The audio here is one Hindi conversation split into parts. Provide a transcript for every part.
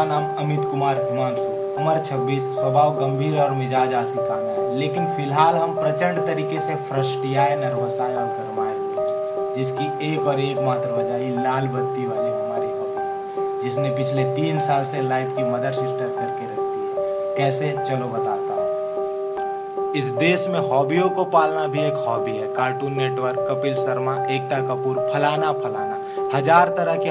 मेरा नाम अमित कुमार हिमांशु, उम्र 26, स्वभाव गंभीर और मिजाज आशिकाना है। लेकिन फिलहाल हम प्रचंड तरीके से फ्रस्टियाए, नर्वसाए और गरमाए हुए हैं, जिसकी एक और एकमात्र वजह ये लाल बत्ती वाली हमारी हॉबी, जिसने पिछले 3 साल से लाइफ की मदर सिस्टर करके रखती है। कैसे, चलो बताता हूँ। इस देश में हॉबियों को पालना भी एक हॉबी है। कार्टून नेटवर्क, कपिल शर्मा, एकता कपूर, फलाना फलाना, हजार तरह की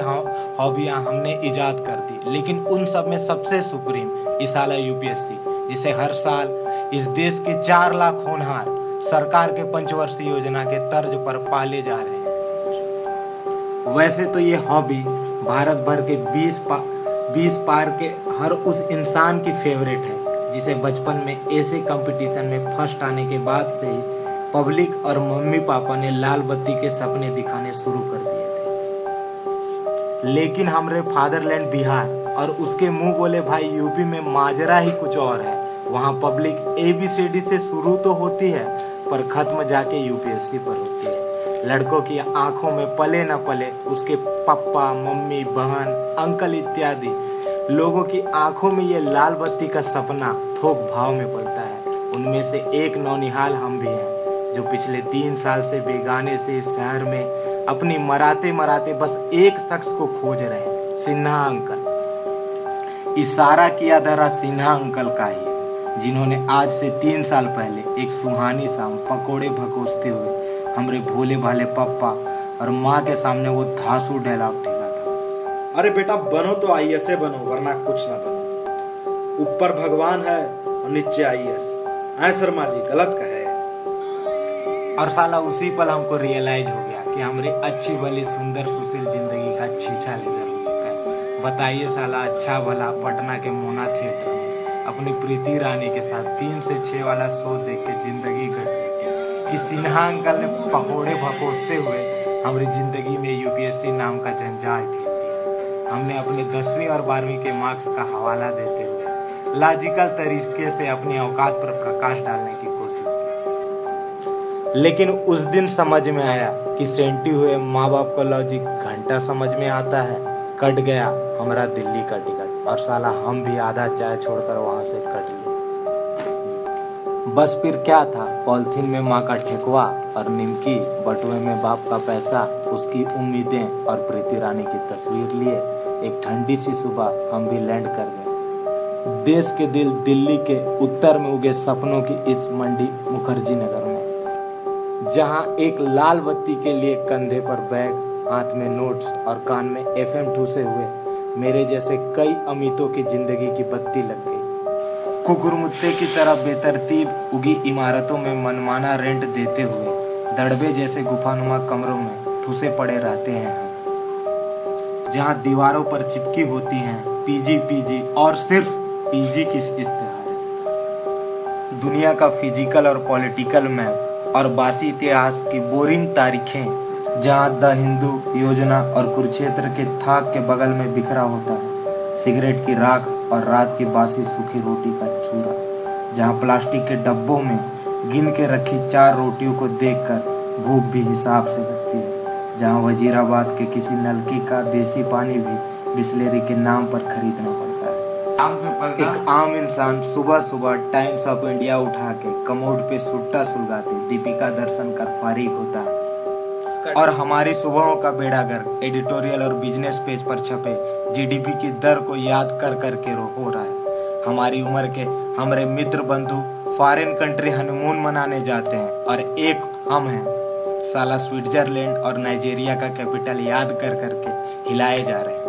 हॉबियां हमने इजाद कर दी। लेकिन उन सब में सबसे सुप्रीम इस साल यूपीएससी, जिसे हर साल इस देश के 4 लाख होनहार सरकार के पंचवर्षीय योजना के तर्ज पर पाले जा रहे हैं। वैसे तो ये हॉबी भारत भर के 20 पार के हर उस इंसान की फेवरेट है, जिसे बचपन में ऐसे कंपटीशन में फर्स्ट आने के बाद से ही पब्लिक और मम्मी पापा ने लाल बत्ती के सपने दिखाने शुरू कर दिए थे। लेकिन हमारे फादरलैंड बिहार और उसके मुंह बोले भाई यूपी में माजरा ही कुछ और है। वहाँ पब्लिक ABCD से शुरू तो होती है, पर खत्म जाके यूपीएससी पर होती है। लड़कों की आंखों में पले न पले उसके पप्पा, मम्मी, बहन, अंकल इत्यादि लोगों की आंखों में ये लाल बत्ती का सपना थोक भाव में पलता है। उनमें से एक नौनिहाल हम भी हैं, जो पिछले 3 साल से बेगाने से इस शहर में अपनी मराते मराते बस एक शख्स को खोज रहे हैं, सिन्हा अंकल। इशारा किया धरा सिन्हा अंकल का ही है, जिन्होंने आज से 3 साल पहले एक सुहानी शाम पकोड़े भकोसते हुए हमरे भोले भाले पप्पा और माँ के सामने वो धांसू डायलॉग ठेला था। अरे बेटा, बनो तो IAS बनो, वरना कुछ ना बनो। ऊपर भगवान है और नीचे IAS। शर्मा जी गलत कहे। और साला उसी पल हमको रियलाइज हो गया कि हमारी अच्छी भली सुंदर सुशील जिंदगी का छीछा लेकर हो चुका है। बताइए साला, अच्छा भला पटना के मोना थिएटर में अपनी प्रीति रानी के साथ 3 से 6 वाला शो देख के जिंदगी कट गई कि सिन्हा अंकल ने पकोड़े भकोसते हुए हमारी जिंदगी में यूपीएससी नाम का जंजाल ठेल दिया। हमने अपने 10वीं और 12वीं के मार्क्स का हवाला देते हुए लॉजिकल तरीके से अपनी औकात पर प्रकाश डालने की कोशिश की। लेकिन उस दिन समझ में आया कि सेंटी हुए माँ बाप को लॉजिक घंटा समझ में आता है। कट गया हमारा दिल्ली का टिकट और साला हम भी आधा चाय छोड़कर वहां से कट लिए। बस फिर क्या था, पॉलिथीन में माँ का ठेकुआ और निमकी, बटुए में बाप का पैसा, उसकी उम्मीदें और प्रीति रानी की तस्वीर लिए एक ठंडी सी सुबह हम भी लैंड कर गए देश के दिल दिल्ली के उत्तर में उगे सपनों की इस मंडी मुखर्जी नगर में, जहां एक लाल बत्ती के लिए कंधे पर बैग, हाथ में नोट्स और कान में FM ठूसे हुए मेरे जैसे कई अमितों की जिंदगी की बत्ती लग गई। कुकुरमुत्ते की तरह बेतरतीब उगी इमारतों में मनमाना रेंट देते हुए दड़बे जैसे गुफानुमा कमरों में ठूसे पड़े रहते हैं हम, जहां दीवारों पर चिपकी होती हैं PG और सिर्फ PG की इश्तेहार। दुनिया का फिजिकल और पॉलिटिकल मैप और बासी इतिहास की बोरिंग तारीखें, जहां द हिंदू योजना और कुरुक्षेत्र के थाक के बगल में बिखरा होता है सिगरेट की राख और रात की बासी सूखी रोटी का चूरा, जहां प्लास्टिक के डब्बों में गिन के रखी 4 रोटियों को देखकर भूख भी हिसाब से लगती है, जहां वजीराबाद के किसी नलकी का देसी पानी भी बिस्लेरी के नाम पर खरीदना पड़ता है। एक आम इंसान सुबह सुबह टाइम्स ऑफ इंडिया उठा के कमोड पे सुट्टा सुलगाते दीपिका दर्शन कर फारिग होता है, और हमारी सुबहों का बेड़ागर एडिटोरियल और बिजनेस पेज पर छपे GDP की दर को याद कर कर के हो रहा है। हमारी उम्र के हमारे मित्र बंधु फॉरेन कंट्री हनीमून मनाने जाते हैं, और एक हम हैं साला स्विट्जरलैंड और नाइजीरिया का कैपिटल याद कर करके हिलाए जा रहे हैं।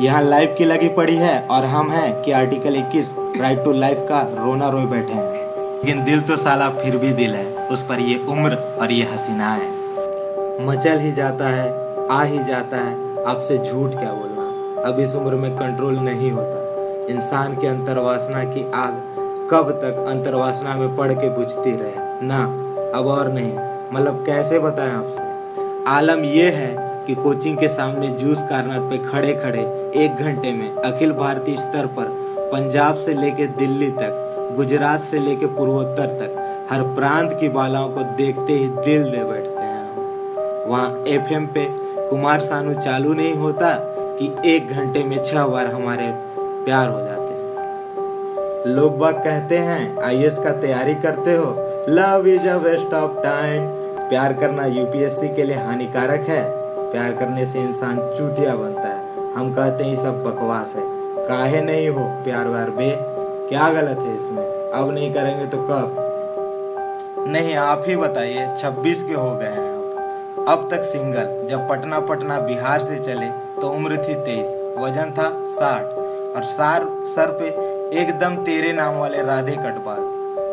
यहाँ लाइफ की लगी पड़ी है और हम हैं कि आर्टिकल 21 राइट टू लाइफ का रोना रोए बैठे हैं। लेकिन दिल तो साला फिर भी दिल है, उस पर ये उम्र और ये हसीना है। मचल ही जाता है, आ ही जाता है, आपसे झूठ क्या बोलना, अब इस उम्र में कंट्रोल नहीं होता। इंसान के अंतर्वासना की आग कब तक अंतर्वासना में पड़ के बुझती रहे ना, अब और नहीं। मतलब कैसे बताएं आपसे, आलम ये है कि कोचिंग के सामने जूस कार्नर पे खड़े खड़े 1 घंटे में अखिल भारतीय स्तर पर पंजाब से लेके दिल्ली तक, गुजरात से लेके पूर्वोत्तर तक हर प्रांत की बालाओं को देखते ही दिल दे बैठते हैं। वहाँ FM पे कुमार सानू चालू नहीं होता कि 1 घंटे में 6 बार हमारे प्यार हो जाते हैं। लोग बाग कहते हैं आईएएस का तैयारी करते हो, love is a waste of time. प्यार करना यूपीएससी के लिए हानिकारक है। प्यार करने से इंसान चूतिया बनता है। हम कहते हैं ये सब बकवास है। काहे नहीं हो प्यार व्यार बे, क्या गलत है इसमें? अब नहीं करेंगे तो कब? नहीं, आप ही बताइए, 26 के हो गए हैं अब तक सिंगल। जब पटना पटना बिहार से चले तो उम्र थी 23, वजन था 60 और सर पे एकदम तेरे नाम वाले राधे कटबाल।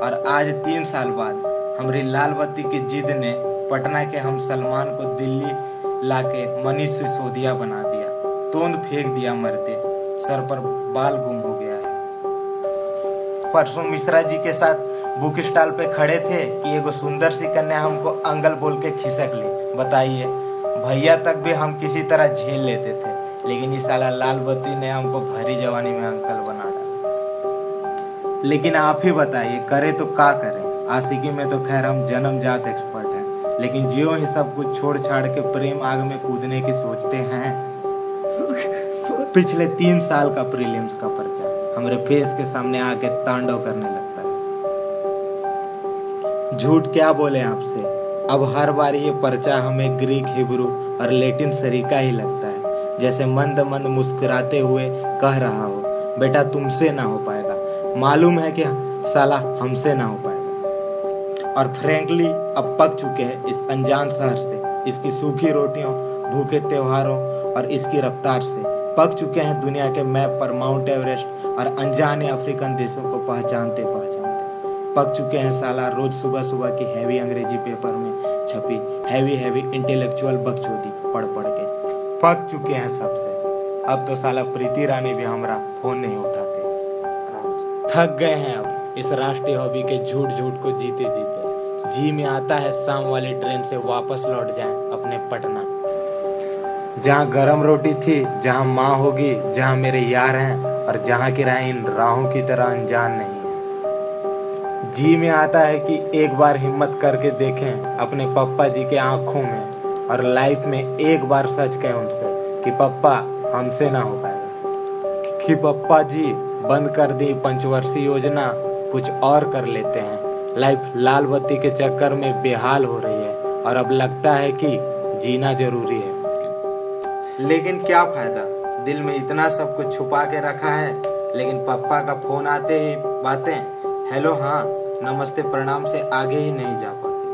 और आज 3 साल बाद हमारी लाल बत्ती की जिद ने पटना के हम सलमान को दिल्ली लाके मनीष सिसोदिया बना दिया। तोंद फेंक दिया मरते, सर पर बाल गुम हो गया है। परसों मिश्रा जी के साथ बुक स्टॉल पे खड़े थे कि एगो सुंदर सी कन्या हमको अंकल बोल के खिसक ली। बताइए, भैया तक भी हम किसी तरह झेल लेते थे, लेकिन इस साला लाल बत्ती ने हमको भरी जवानी में अंकल बना डाला। लेकिन आप ही बताइए, करे तो क्या करें? आशिकी में तो खैर हम जन्मजात एक्सपर्ट हैं, लेकिन जियो ही सब कुछ छोड़ छाड़ के प्रेम आग में कूदने की सोचते हैं। पिछले 3 साल का प्रीलिम्स का पर्चा हमारे फेस के सामने आके तांडव करने लगता है। झूठ क्या बोले आपसे, अब हर बार ये पर्चा हमें ग्रीक, हिब्रू और लैटिन सरीका ही लगता है, जैसे मंद मंद मुस्कुराते हुए कह रहा हो, बेटा तुमसे ना हो पाएगा, मालूम है क्या साला हमसे ना हो पाएगा। और फ्रैंकली अब पक चुके हैं इस अनजान शहर से, इसकी सूखी रोटियों, भूखे त्योहारों और इसकी रफ्तार से। पक चुके हैं दुनिया के मैप पर माउंट एवरेस्ट और अनजाने अफ्रीकन देशों को पहचानते पहचानते। पक चुके हैं साला रोज सुबह सुबह की हैवी अंग्रेजी पेपर में छपी हैवी इंटेलेक्चुअल बकचोदी पढ़ पढ़ के। पक चुके हैं सबसे। अब तो साला प्रीति रानी भी हमारा फोन नहीं उठाते। थक गए हैं अब इस राष्ट्रीय हॉबी के झूठ झूठ को जीते जीते। जी में आता है शाम वाली ट्रेन से वापस लौट जाएं अपने पटना, जहाँ गरम रोटी थी, जहाँ माँ होगी, जहाँ मेरे यार हैं और जहाँ की राहें इन राहों की तरह अनजान नहीं है। जी में आता है कि एक बार हिम्मत करके देखें अपने पप्पा जी के आंखों में और लाइफ में एक बार सच कहें उनसे कि पप्पा हमसे ना हो पाएगा, कि पप्पा जी बंद कर दी पंचवर्षीय योजना, कुछ और कर लेते हैं। लाइफ लाल बत्ती के चक्कर में बेहाल हो रही है और अब लगता है कि जीना जरूरी है। लेकिन क्या फायदा, दिल में इतना सब कुछ छुपा के रखा है, लेकिन पापा का फोन आते ही बातें हेलो हाँ नमस्ते प्रणाम से आगे ही नहीं जा पाती।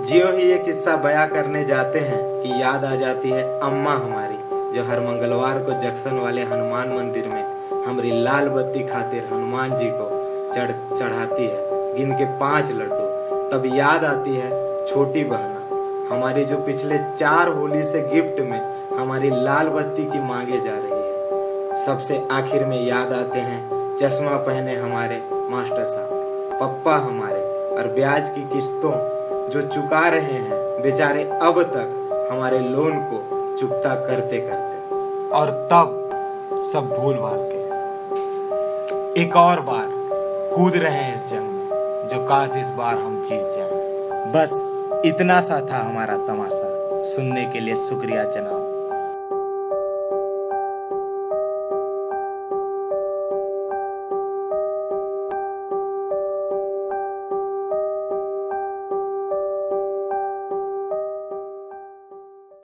जियो ही ये किस्सा बयां करने जाते हैं कि याद आ जाती है अम्मा हमारी, जो हर मंगलवार को जंक्शन वाले हनुमान मंदिर में हमारी लाल बत्ती खातिर हनुमान जी को चढ़ाती है गिन के 5 लड्डू। तब याद आती है छोटी बहना हमारी, जो पिछले 4 होली से गिफ्ट में हमारी लाल बत्ती की मांगे जा रही है। सबसे आखिर में याद आते हैं चश्मा पहने हमारे मास्टर साहब, पप्पा हमारे, और ब्याज की किस्तों जो चुका रहे हैं बेचारे अब तक हमारे लोन को चुकता करते करते। और तब सब भूल भाल के एक और बार कूद रहे हैं इस जंग में, जो काश इस बार हम जीत जाएं। बस इतना सा था हमारा तमाशा। सुनने के लिए शुक्रिया जनाब।